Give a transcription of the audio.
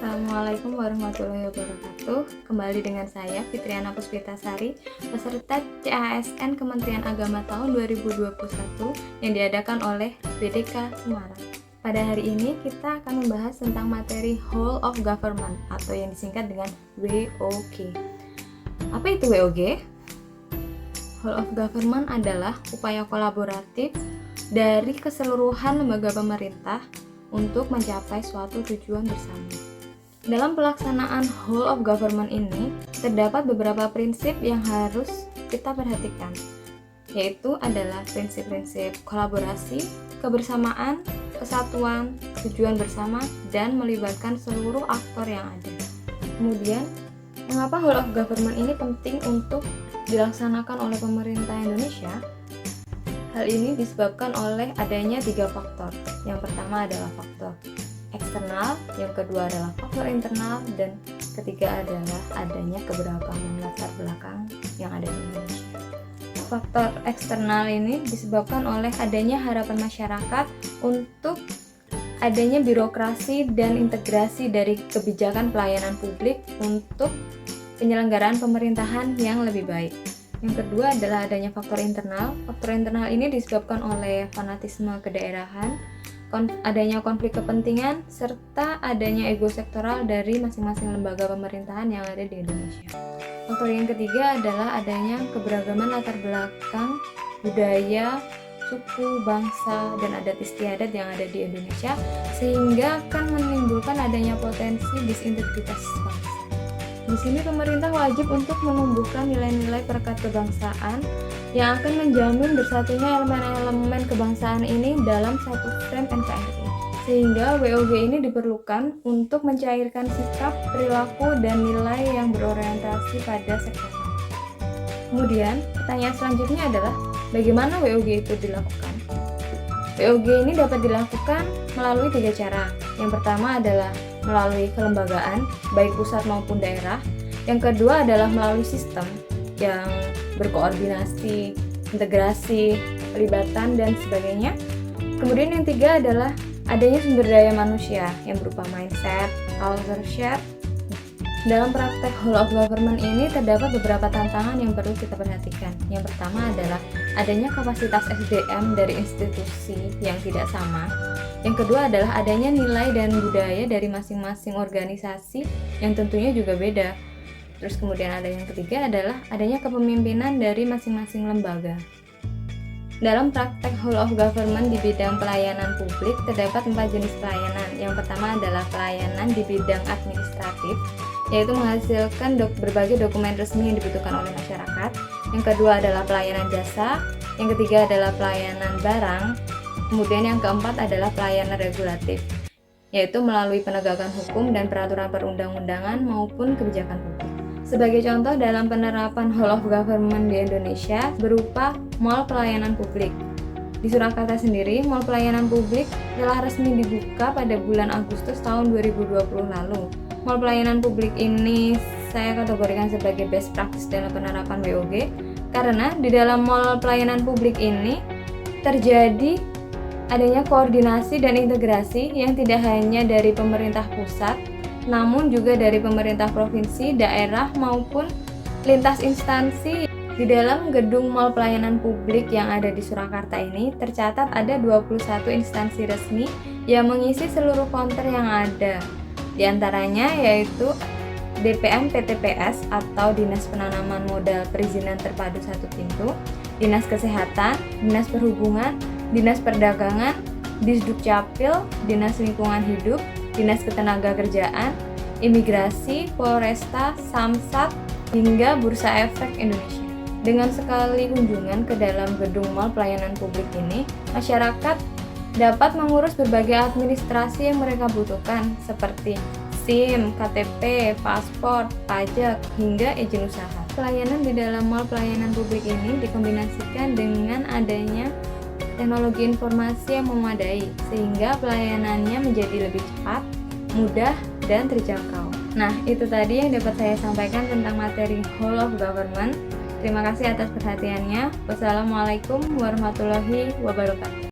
Assalamualaikum warahmatullahi wabarakatuh. Kembali dengan saya Fitriana Puspitasari, peserta CASN Kementerian Agama tahun 2021 yang diadakan oleh BDK Semarang. Pada hari ini kita akan membahas tentang materi Whole of Government atau yang disingkat dengan WOG. Apa itu WOG? Whole of Government adalah upaya kolaboratif dari keseluruhan lembaga pemerintah untuk mencapai suatu tujuan bersama. Dalam pelaksanaan whole of government ini, terdapat beberapa prinsip yang harus kita perhatikan, yaitu adalah prinsip-prinsip kolaborasi, kebersamaan, kesatuan, tujuan bersama, dan melibatkan seluruh aktor yang ada. Kemudian, mengapa whole of government ini penting untuk dilaksanakan oleh pemerintah Indonesia? Hal ini disebabkan oleh adanya 3 faktor. Yang pertama adalah faktor eksternal, yang kedua adalah faktor internal, dan ketiga adalah adanya keberagaman latar belakang yang ada di Indonesia. Faktor eksternal ini disebabkan oleh adanya harapan masyarakat untuk adanya birokrasi dan integrasi dari kebijakan pelayanan publik untuk penyelenggaraan pemerintahan yang lebih baik. Yang kedua adalah adanya faktor internal. Faktor internal ini disebabkan oleh fanatisme kedaerahan, adanya konflik kepentingan, serta adanya ego sektoral dari masing-masing lembaga pemerintahan yang ada di Indonesia. Faktor yang ketiga adalah adanya keberagaman latar belakang, budaya, suku, bangsa, dan adat istiadat yang ada di Indonesia, sehingga akan menimbulkan adanya potensi disintegritas bangsa. Di sini pemerintah wajib untuk menumbuhkan nilai-nilai perekat kebangsaan yang akan menjamin bersatunya elemen-elemen kebangsaan ini dalam satu frame NKRI. Sehingga WOG ini diperlukan untuk mencairkan sikap, perilaku, dan nilai yang berorientasi pada sektor. Kemudian, pertanyaan selanjutnya adalah bagaimana WOG itu dilakukan? WOG ini dapat dilakukan melalui 3 cara. Yang pertama adalah melalui kelembagaan, baik pusat maupun daerah. Yang kedua adalah melalui sistem yang berkoordinasi, integrasi, pelibatan, dan sebagainya. Kemudian yang tiga adalah adanya sumber daya manusia yang berupa mindset, culture share. Dalam praktek whole of government ini terdapat beberapa tantangan yang perlu kita perhatikan. Yang pertama adalah adanya kapasitas SDM dari institusi yang tidak sama. Yang kedua adalah adanya nilai dan budaya dari masing-masing organisasi yang tentunya juga beda. Terus kemudian ada yang ketiga adalah adanya kepemimpinan dari masing-masing lembaga. Dalam praktek whole of government di bidang pelayanan publik terdapat 4 jenis pelayanan. Yang pertama adalah pelayanan di bidang administratif, yaitu menghasilkan berbagai dokumen resmi yang dibutuhkan oleh masyarakat. Yang kedua adalah pelayanan jasa. Yang ketiga adalah pelayanan barang. Kemudian yang keempat adalah pelayanan regulatif, yaitu melalui penegakan hukum dan peraturan perundang-undangan maupun kebijakan publik. Sebagai contoh dalam penerapan whole of government di Indonesia berupa Mall Pelayanan Publik. Di Surakarta sendiri, Mall Pelayanan Publik telah resmi dibuka pada bulan Agustus tahun 2020 lalu. Mall Pelayanan Publik ini saya kategorikan sebagai best practice dalam penerapan WOG karena di dalam Mall Pelayanan Publik ini terjadi adanya koordinasi dan integrasi yang tidak hanya dari pemerintah pusat, namun juga dari pemerintah provinsi, daerah, maupun lintas instansi. Di dalam gedung Mall Pelayanan Publik yang ada di Surakarta ini tercatat ada 21 instansi resmi yang mengisi seluruh counter yang ada. Di antaranya yaitu DPM PTPS atau Dinas Penanaman Modal Perizinan Terpadu Satu Pintu, Dinas Kesehatan, Dinas Perhubungan, Dinas Perdagangan, Disdukcapil, Dinas Lingkungan Hidup, Dinas Ketenagakerjaan, Imigrasi, Polresta, Samsat, hingga Bursa Efek Indonesia. Dengan sekali kunjungan ke dalam gedung Mall Pelayanan Publik ini, masyarakat dapat mengurus berbagai administrasi yang mereka butuhkan seperti SIM, KTP, paspor, pajak, hingga izin usaha. Pelayanan di dalam Mall Pelayanan Publik ini dikombinasikan dengan adanya teknologi informasi yang memadai, sehingga pelayanannya menjadi lebih cepat, mudah, dan terjangkau. Nah, itu tadi yang dapat saya sampaikan tentang materi whole of government. Terima kasih atas perhatiannya. Wassalamualaikum warahmatullahi wabarakatuh.